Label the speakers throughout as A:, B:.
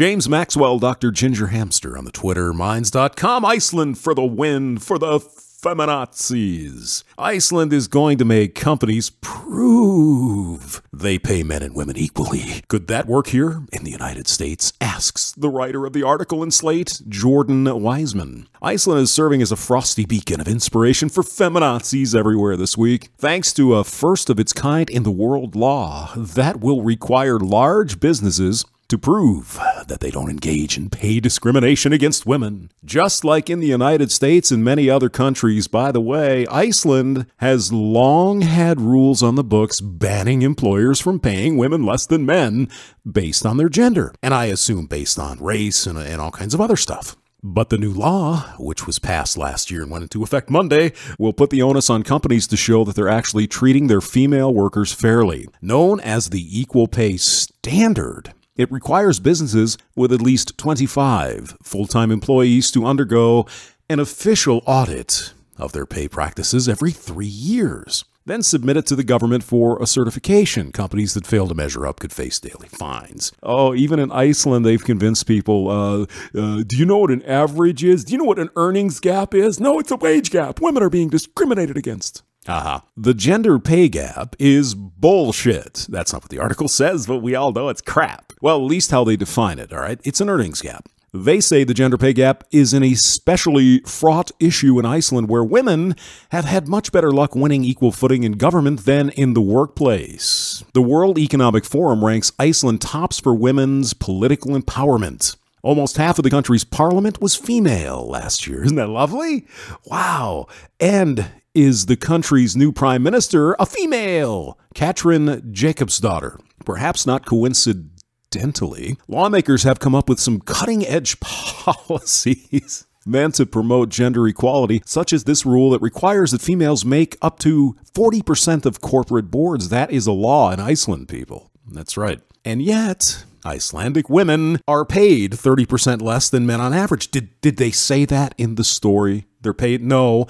A: James Maxwell, Dr. Ginger Hamster on the Twitter, Minds.com. Iceland for the win for the feminazis. Iceland is going to make companies prove they pay men and women equally. Could that work here in the United States? Asks the writer of the article in Slate, Jordan Wiseman. Iceland is serving as a frosty beacon of inspiration for feminazis everywhere this week, thanks to a first-of-its-kind-in-the-world law that will require large businesses to prove that they don't engage in pay discrimination against women. Just like in the United States and many other countries, by the way, Iceland has long had rules on the books banning employers from paying women less than men based on their gender, and I assume based on race and all kinds of other stuff. But the new law, which was passed last year and went into effect Monday, will put the onus on companies to show that they're actually treating their female workers fairly, known as the Equal Pay Standard. It requires businesses with at least 25 full-time employees to undergo an official audit of their pay practices every 3 years. Then submit it to the government for a certification. Companies that fail to measure up could face daily fines. Oh, even in Iceland, they've convinced people, do you know what an average is? Do you know what an earnings gap is? No, it's a wage gap. Women are being discriminated against. The gender pay gap is bullshit. That's not what the article says, but we all know it's crap. Well, at least how they define it, all right? It's an earnings gap. They say the gender pay gap is an especially fraught issue in Iceland, where women have had much better luck winning equal footing in government than in the workplace. The World Economic Forum ranks Iceland tops for women's political empowerment. Almost half of the country's parliament was female last year. Isn't that lovely? Wow. And is the country's new prime minister a female? Katrin Jakobsdottir. Perhaps not coincidentally, lawmakers have come up with some cutting-edge policies meant to promote gender equality, such as this rule that requires that females make up to 40% of corporate boards. That is a law in Iceland, people. That's right. And yet, Icelandic women are paid 30% less than men on average. Did they say that in the story? They're paid? No.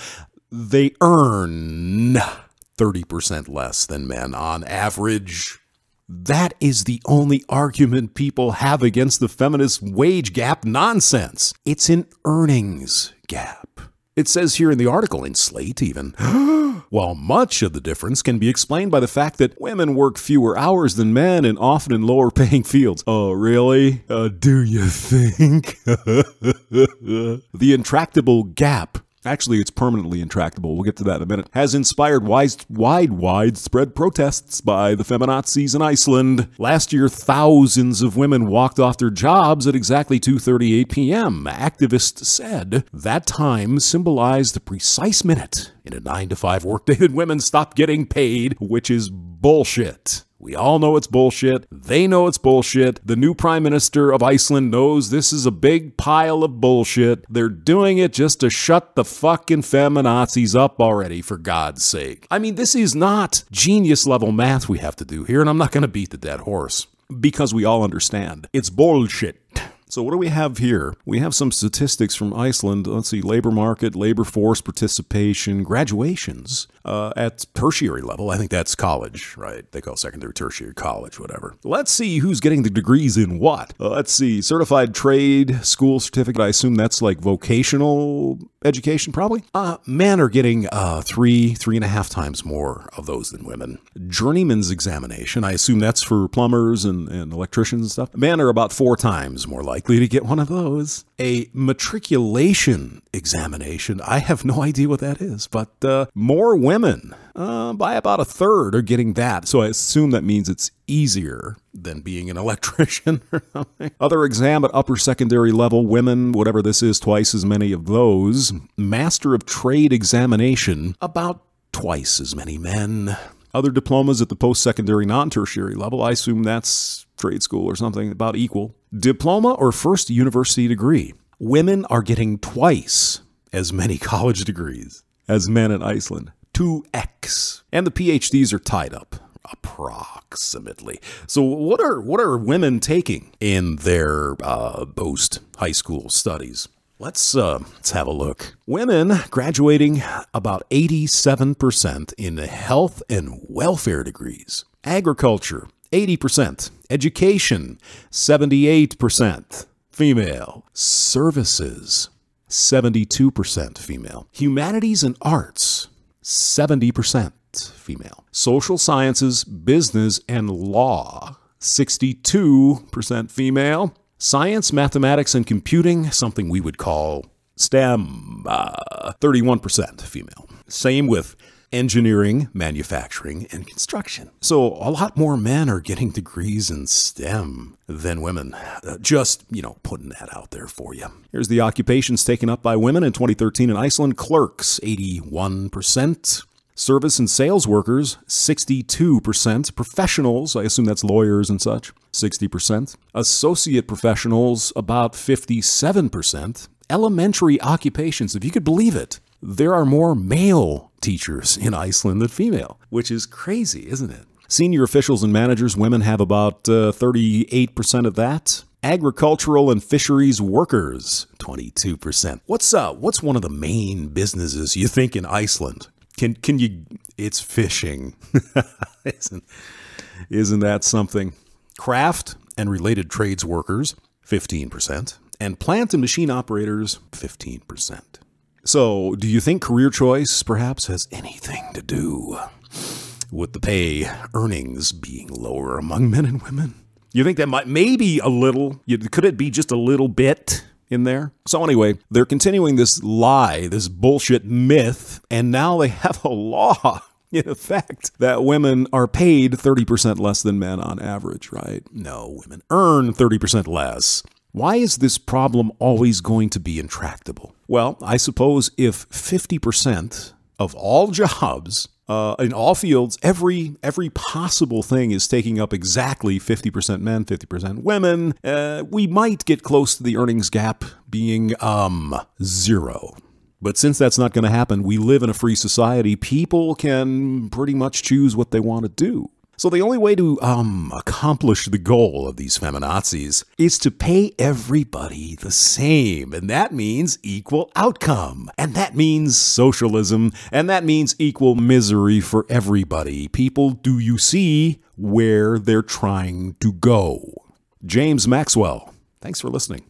A: They earn 30% less than men on average. That is the only argument people have against the feminist wage gap nonsense. It's an earnings gap. It says here in the article in Slate even, while much of the difference can be explained by the fact that women work fewer hours than men and often in lower paying fields. Oh, really? Do you think? The intractable gap, actually, it's permanently intractable, we'll get to that in a minute, has inspired widespread protests by the feminazis in Iceland. Last year, thousands of women walked off their jobs at exactly 2:38 p.m. Activists said that time symbolized the precise minute in a 9-to-5 workday that women stopped getting paid, which is bullshit. We all know it's bullshit. They know it's bullshit. The new prime minister of Iceland knows this is a big pile of bullshit. They're doing it just to shut the fucking feminazis up already, for God's sake. I mean, this is not genius level math we have to do here, and I'm not going to beat the dead horse, because we all understand. It's bullshit. So what do we have here? We have some statistics from Iceland. Let's see, labor market, labor force participation, graduations at tertiary level. I think that's college, right? They call secondary, tertiary, college, whatever. Let's see who's getting the degrees in what. Let's see, certified trade, school certificate. I assume that's like vocational education, probably. Men are getting 3.5 times more of those than women. Journeyman's examination, I assume that's for plumbers and electricians and stuff. Men are about 4 times more likely to get one of those. A matriculation examination, I have no idea what that is, but more women, by about 1/3, are getting that. So I assume that means it's easier than being an electrician or something. Other exam at upper secondary level, women, whatever this is, twice as many of those. Master of Trade examination, about twice as many men. Other diplomas at the post-secondary non-tertiary level, I assume that's trade school or something, about equal. Diploma or first university degree. Women are getting twice as many college degrees as men in Iceland. 2x. And the PhDs are tied up, approximately. So what are women taking in their post-high school studies? Let's have a look. Women graduating about 87% in health and welfare degrees. Agriculture, 80%. Education, 78% female. Services, 72% female. Humanities and arts, 70% female. Social sciences, business, and law, 62% female. Science, mathematics, and computing, something we would call STEM, 31% female. Same with engineering, manufacturing, and construction. So a lot more men are getting degrees in STEM than women. Just, putting that out there for you. Here's the occupations taken up by women in 2013 in Iceland. Clerks, 81%. Service and sales workers, 62%. Professionals, I assume that's lawyers and such, 60%. Associate professionals, about 57%. Elementary occupations, if you could believe it, there are more male teachers in Iceland than female, which is crazy, isn't it? Senior officials and managers, women have about 38% of that. Agricultural and fisheries workers, 22%. What's one of the main businesses you think in Iceland? Can you? It's fishing. Isn't that something? Craft and related trades workers, 15%. And plant and machine operators, 15%. So, do you think career choice perhaps has anything to do with the pay earnings being lower among men and women? You think that maybe a little, could it be just a little bit in there? So anyway, they're continuing this lie, this bullshit myth, and now they have a law in effect that women are paid 30% less than men on average, right? No, women earn 30% less. Why is this problem always going to be intractable? Well, I suppose if 50% of all jobs in all fields, every possible thing is taking up exactly 50% men, 50% women, we might get close to the earnings gap being zero. But since that's not going to happen, we live in a free society. People can pretty much choose what they want to do. So the only way to accomplish the goal of these feminazis is to pay everybody the same. And that means equal outcome. And that means socialism. And that means equal misery for everybody. People, do you see where they're trying to go? James Maxwell, thanks for listening.